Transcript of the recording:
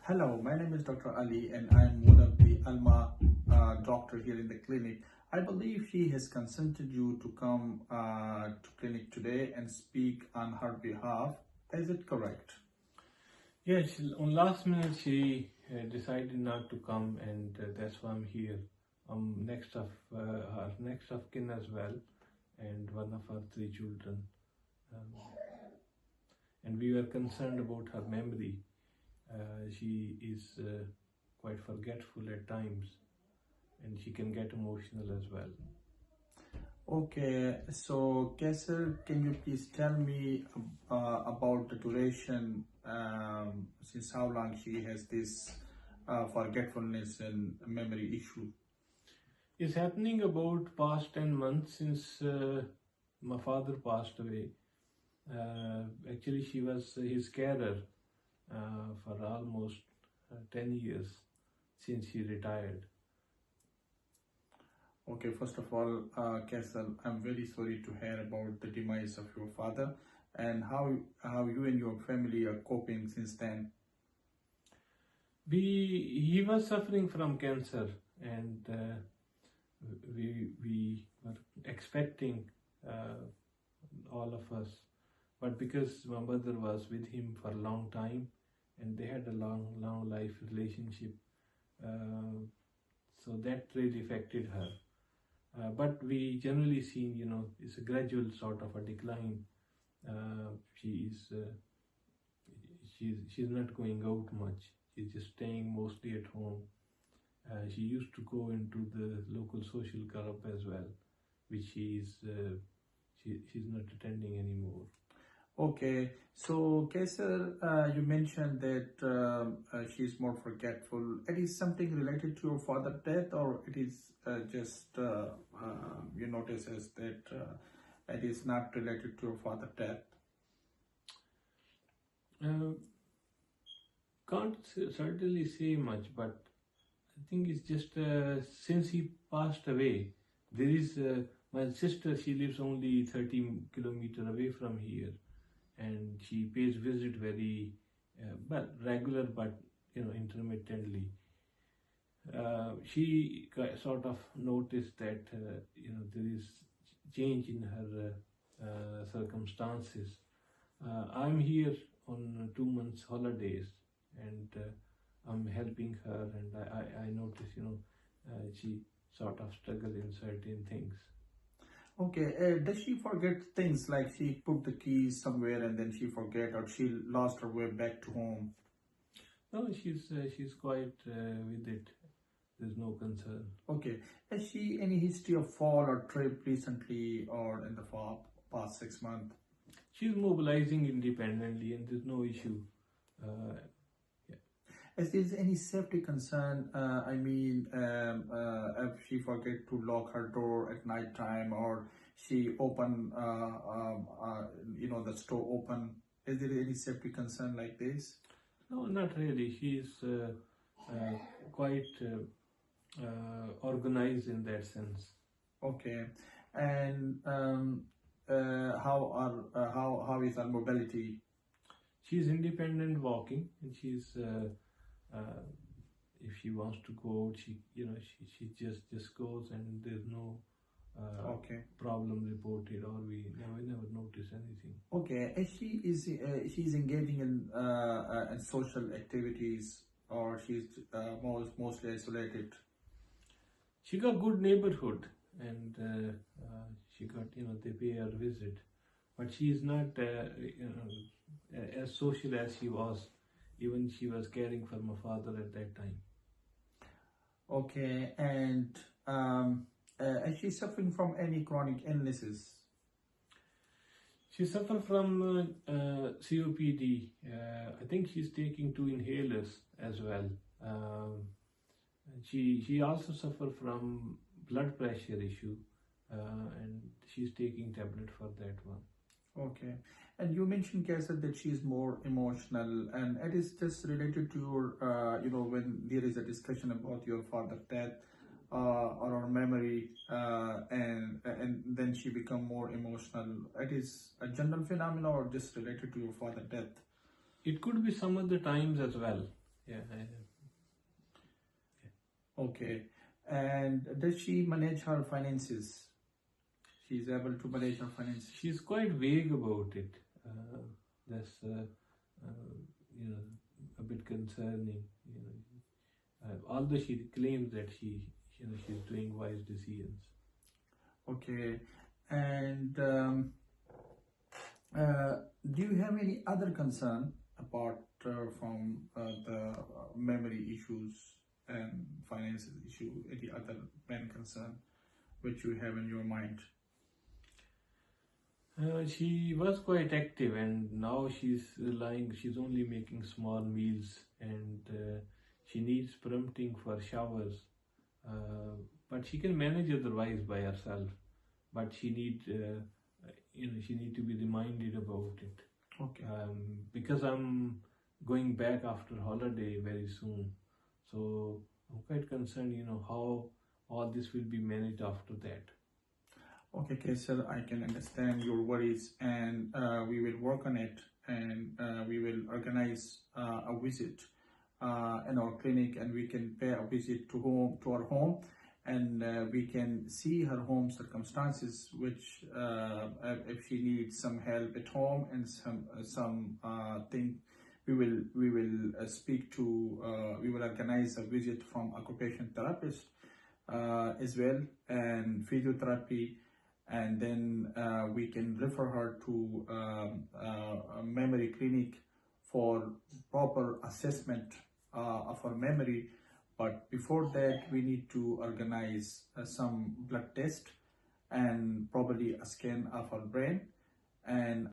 Hello, my name is Dr. Ali and I'm one of the Alma doctor here in the clinic. I believe she has consented you to come to clinic today and speak on her behalf. Is it correct? Yes, on last minute she decided not to come, and that's why I'm here. I'm next of her next of kin as well, and one of her three children. Um, and we were concerned about her memory. She is quite forgetful at times, and she can get emotional as well. Okay, so Kesar, can you please tell me about the duration, since how long she has this forgetfulness and memory issue? It's happening about past 10 months since my father passed away. Actually, she was his carer for almost 10 years since he retired. Okay, first of all, Kesar, I'm very sorry to hear about the demise of your father and how you and your family are coping since then. He was suffering from cancer, and we were expecting all of us, but because my mother was with him for a long time and they had a long life relationship, so that really affected her. But we generally seen, it's a gradual sort of a decline. She's not going out much. She's just staying mostly at home. She used to go into the local social club as well, which she's not attending anymore. Okay, so Kesar, you mentioned that she's more forgetful. It is something related to your father's death, or it is just you notice as that it is not related to your father's death? Can't certainly say much, but I think it's just since he passed away, there is my sister. She lives only 30 kilometers away from here, and she pays visit very well regular, but intermittently. She sort of noticed that there is change in her circumstances. I'm here on 2 months holidays, and I'm helping her, and I notice she sort of struggle in certain things. Okay, does she forget things like she put the keys somewhere and then she forget, or she lost her way back to home? No, she's quite with it. There's no concern. Okay, has she any history of fall or trip recently or in the past 6 months? She's mobilizing independently, and there's no issue. Is there any safety concern? I mean, if she forget to lock her door at night time, or she open, the store open, is there any safety concern like this? No, not really. She's quite organized in that sense. Okay, and how is her mobility? She's independent walking, and she's if she wants to go out, she just goes, and there's no problem reported, or we never notice anything. Okay, if she's engaging in social activities, or she's mostly isolated? She got good neighborhood, and she got they pay her visit, but she is not as social as she was. Even she was caring for my father at that time. Okay, and is she suffering from any chronic illnesses? She suffers from COPD. I think she's taking 2 inhalers as well. She also suffers from blood pressure issue, and she's taking tablet for that one. Okay, and you mentioned, Kesar, that she's more emotional, and it is just related to your, when there is a discussion about your father's death or her memory, and then she become more emotional. It is a general phenomenon, or just related to your father's death? It could be some other times as well. Yeah. Okay. And does she manage her finances? She's able to manage her finances. She's quite vague about it. That's you know, a bit concerning. Although she claims that she's doing wise decisions. Okay. And do you have any other concern apart from the memory issues and finances issue? Any other main concern which you have in your mind? She was quite active, and now she's only making small meals, and she needs prompting for showers. But she can manage otherwise by herself. But she need to be reminded about it. Okay. Because I'm going back after holiday very soon, so I'm quite concerned. How all this will be managed after that. Okay, Kaysar, I can understand your worries, and we will work on it, and we will organize a visit in our clinic, and we can pay a visit to our home, and we can see her home circumstances, which if she needs some help at home and some thing, we will speak to. We will organize a visit from occupational therapist as well, and physiotherapy. And then we can refer her to a memory clinic for proper assessment of her memory. But before that, we need to organize some blood test and probably a scan of her brain. And